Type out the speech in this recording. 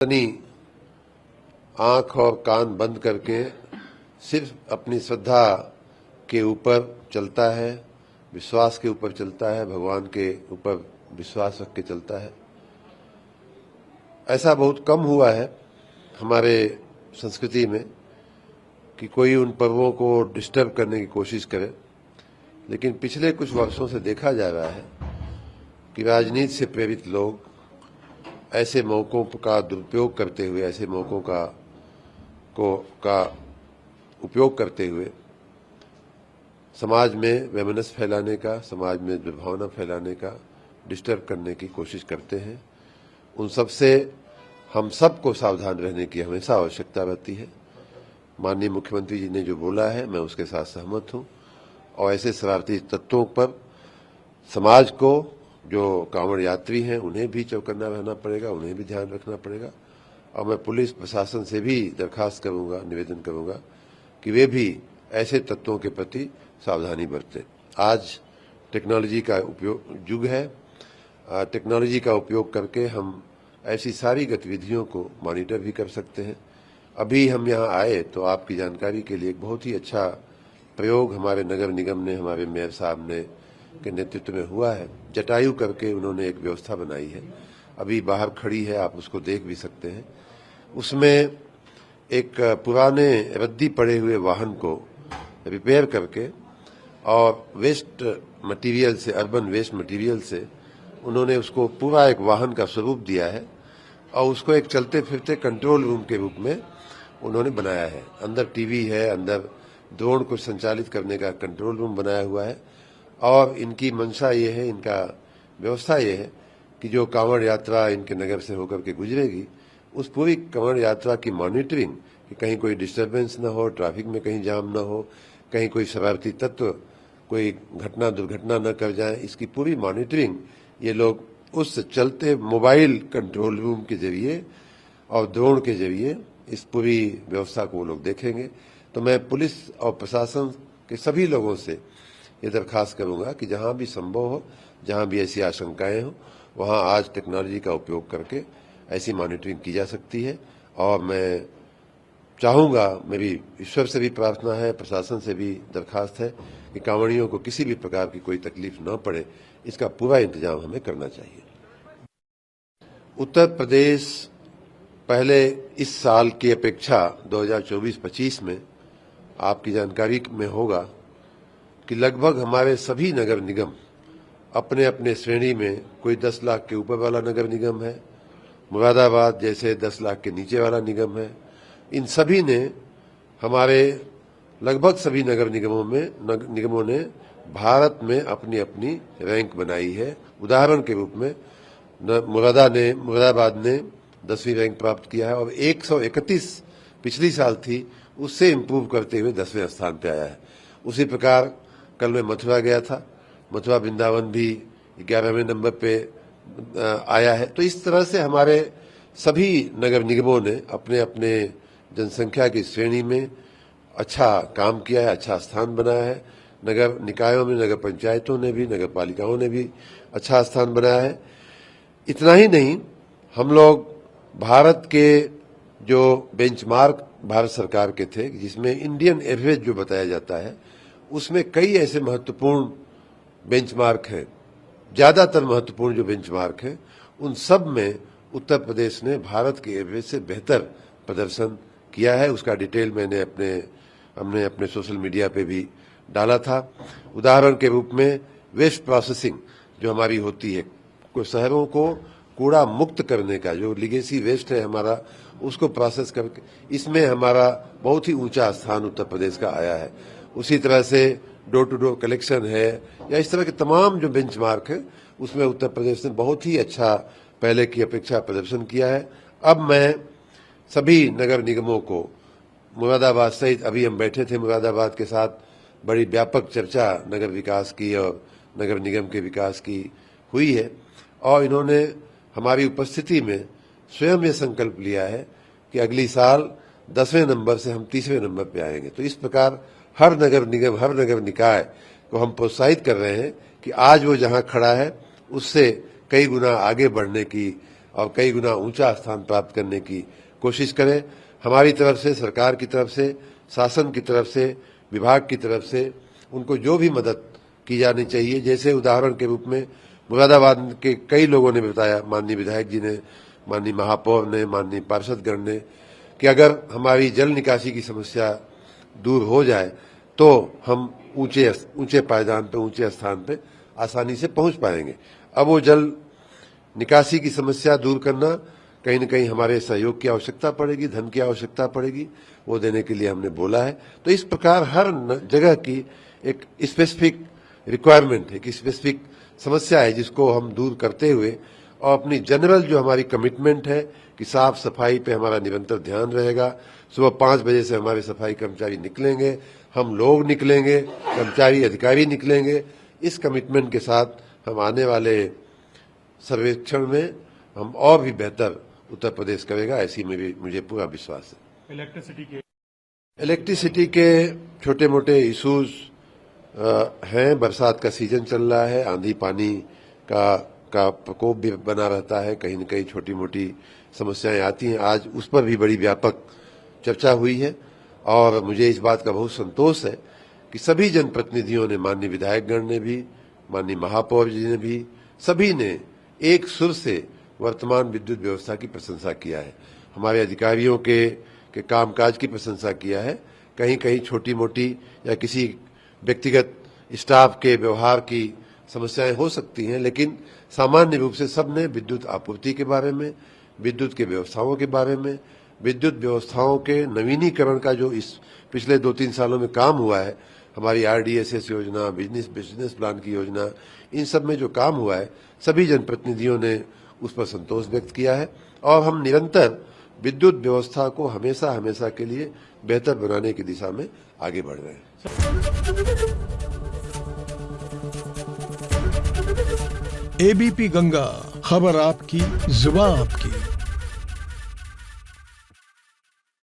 अपनी आंख और कान बंद करके सिर्फ अपनी श्रद्धा के ऊपर चलता है, विश्वास के ऊपर चलता है, भगवान के ऊपर विश्वास रख के चलता है। ऐसा बहुत कम हुआ है हमारे संस्कृति में कि कोई उन पर्वों को डिस्टर्ब करने की कोशिश करे, लेकिन पिछले कुछ वर्षों से देखा जा रहा है कि राजनीति से प्रेरित लोग ऐसे मौकों का दुरुपयोग करते हुए, ऐसे मौकों का उपयोग करते हुए समाज में वैमनस्य फैलाने का, समाज में दुर्भावना फैलाने का, डिस्टर्ब करने की कोशिश करते हैं। उन सब से हम सबको सावधान रहने की हमेशा आवश्यकता रहती है। माननीय मुख्यमंत्री जी ने जो बोला है, मैं उसके साथ सहमत हूं। और ऐसे शरारती तत्वों पर समाज को, जो कांवड़ यात्री हैं, उन्हें भी चौकन्ना रहना पड़ेगा, उन्हें भी ध्यान रखना पड़ेगा। और मैं पुलिस प्रशासन से भी दरखास्त करूंगा, निवेदन करूंगा कि वे भी ऐसे तत्वों के प्रति सावधानी बरतें। आज टेक्नोलॉजी का युग है। टेक्नोलॉजी का उपयोग करके हम ऐसी सारी गतिविधियों को मॉनिटर भी कर सकते हैं। अभी हम यहाँ आए तो आपकी जानकारी के लिए एक बहुत ही अच्छा प्रयोग हमारे नगर निगम ने, हमारे मेयर साहब ने के नेतृत्व में हुआ है। जटायु करके उन्होंने एक व्यवस्था बनाई है, अभी बाहर खड़ी है, आप उसको देख भी सकते हैं। उसमें एक पुराने रद्दी पड़े हुए वाहन को रिपेयर करके और वेस्ट मटेरियल से, अर्बन वेस्ट मटेरियल से उन्होंने उसको पूरा एक वाहन का स्वरूप दिया है और उसको एक चलते फिरते कंट्रोल रूम के रूप में उन्होंने बनाया है। अंदर टीवी है, अंदर ड्रोन को संचालित करने का कंट्रोल रूम बनाया हुआ है। और इनकी मंशा ये है, इनका व्यवस्था ये है कि जो कांवड़ यात्रा इनके नगर से होकर के गुजरेगी, उस पूरी कांवड़ यात्रा की मॉनिटरिंग, कि कहीं कोई डिस्टरबेंस न हो, ट्रैफिक में कहीं जाम न हो, कहीं कोई शरारती तत्व कोई दुर्घटना न कर जाए, इसकी पूरी मॉनिटरिंग ये लोग उस चलते मोबाइल कंट्रोल रूम के जरिए और ड्रोन के जरिए इस पूरी व्यवस्था को वो लोग देखेंगे। तो मैं पुलिस और प्रशासन के सभी लोगों से ये दरखास्त करूंगा कि जहां भी संभव हो, जहां भी ऐसी आशंकाएं हो, वहां आज टेक्नोलॉजी का उपयोग करके ऐसी मॉनिटरिंग की जा सकती है। और मैं चाहूंगा, मेरी ईश्वर से भी प्रार्थना है, प्रशासन से भी दरखास्त है कि कांवड़ियों को किसी भी प्रकार की कोई तकलीफ न पड़े, इसका पूरा इंतजाम हमें करना चाहिए। उत्तर प्रदेश पहले इस साल की अपेक्षा 2024-25 में आपकी जानकारी में होगा कि लगभग हमारे सभी नगर निगम अपने अपने श्रेणी में, कोई 10 लाख के ऊपर वाला नगर निगम है, मुरादाबाद जैसे 10 लाख के नीचे वाला निगम है। इन सभी ने, हमारे लगभग सभी नगर निगमों ने भारत में अपनी अपनी रैंक बनाई है। उदाहरण के रूप में मुरादाबाद ने 10वीं रैंक प्राप्त किया है और 131 पिछली साल थी, उससे इम्प्रूव करते हुए 10वें स्थान पे आया है। उसी प्रकार कल मैं मथुरा गया था, मथुरा वृंदावन भी 11वें नंबर पे आया है। तो इस तरह से हमारे सभी नगर निगमों ने अपने अपने जनसंख्या की श्रेणी में अच्छा काम किया है, अच्छा स्थान बनाया है। नगर निकायों में, नगर पंचायतों ने भी, नगर पालिकाओं ने भी अच्छा स्थान बनाया है। इतना ही नहीं, हम लोग भारत के जो बेंचमार्क भारत सरकार के थे, जिसमें इंडियन एवरेज जो बताया जाता है, उसमें कई ऐसे महत्वपूर्ण बेंचमार्क हैं, ज्यादातर महत्वपूर्ण जो बेंचमार्क हैं, उन सब में उत्तर प्रदेश ने भारत के एवरेज से बेहतर प्रदर्शन किया है। उसका डिटेल हमने अपने सोशल मीडिया पे भी डाला था। उदाहरण के रूप में वेस्ट प्रोसेसिंग जो हमारी होती है, शहरों को कूड़ा मुक्त करने का जो लीगेसी वेस्ट है हमारा, उसको प्रोसेस करके, इसमें हमारा बहुत ही ऊंचा स्थान उत्तर प्रदेश का आया है। उसी तरह से डोर टू डोर कलेक्शन है, या इस तरह के तमाम जो बेंचमार्क है, उसमें उत्तर प्रदेश ने बहुत ही अच्छा पहले की अपेक्षा प्रदर्शन किया है। अब मैं सभी नगर निगमों को, मुरादाबाद सहित, अभी हम बैठे थे मुरादाबाद के साथ, बड़ी व्यापक चर्चा नगर विकास की और नगर निगम के विकास की हुई है और इन्होंने हमारी उपस्थिति में स्वयं ये संकल्प लिया है कि अगली साल 10वें नंबर से हम 30वें नंबर पे आएंगे। तो इस प्रकार हर नगर निगम, हर नगर निकाय को हम प्रोत्साहित कर रहे हैं कि आज वो जहां खड़ा है उससे कई गुना आगे बढ़ने की और कई गुना ऊंचा स्थान प्राप्त करने की कोशिश करें। हमारी तरफ से, सरकार की तरफ से, शासन की तरफ से, विभाग की तरफ से उनको जो भी मदद की जानी चाहिए, जैसे उदाहरण के रूप में मुरादाबाद के कई लोगों ने बताया, माननीय विधायक जी ने, माननीय महापौर ने, माननीय पार्षदगण ने, कि अगर हमारी जल निकासी की समस्या दूर हो जाए तो हम ऊंचे पायदान पे, ऊंचे स्थान पे आसानी से पहुंच पाएंगे। अब वो जल निकासी की समस्या दूर करना कहीं न कहीं हमारे सहयोग की आवश्यकता पड़ेगी, धन की आवश्यकता पड़ेगी, वो देने के लिए हमने बोला है। तो इस प्रकार हर जगह की एक स्पेसिफिक रिक्वायरमेंट है, कि स्पेसिफिक समस्या है जिसको हम दूर करते हुए और अपनी जनरल जो हमारी कमिटमेंट है कि साफ सफाई पे हमारा निरंतर ध्यान रहेगा। सुबह 5 बजे से हमारे सफाई कर्मचारी निकलेंगे, हम लोग निकलेंगे, कर्मचारी अधिकारी निकलेंगे। इस कमिटमेंट के साथ हम आने वाले सर्वेक्षण में हम और भी बेहतर उत्तर प्रदेश करेगा, ऐसी में भी मुझे पूरा विश्वास है। इलेक्ट्रिसिटी के छोटे मोटे इश्यूज हैं। बरसात का सीजन चल रहा है, आंधी पानी का प्रकोप भी बना रहता है, कहीं न कहीं छोटी मोटी समस्याएं आती हैं। आज उस पर भी बड़ी व्यापक चर्चा हुई है और मुझे इस बात का बहुत संतोष है कि सभी जनप्रतिनिधियों ने, माननीय विधायकगण ने भी, माननीय महापौर जी ने भी, सभी ने एक सुर से वर्तमान विद्युत व्यवस्था की प्रशंसा किया है। हमारे अधिकारियों के कामकाज की प्रशंसा किया है। कहीं कहीं छोटी मोटी या किसी व्यक्तिगत स्टाफ के व्यवहार की समस्याएं हो सकती हैं, लेकिन सामान्य रूप से सबने विद्युत आपूर्ति के बारे में, विद्युत के व्यवस्थाओं के बारे में, विद्युत व्यवस्थाओं के नवीनीकरण का जो इस पिछले 2-3 सालों में काम हुआ है, हमारी RDSS योजना, बिजनेस प्लान की योजना, इन सब में जो काम हुआ है, सभी जनप्रतिनिधियों ने उस पर संतोष व्यक्त किया है और हम निरंतर विद्युत व्यवस्था को हमेशा हमेशा के लिए बेहतर बनाने की दिशा में आगे बढ़ रहे हैं। ABP गंगा, खबर आपकी, जुबान आपकी।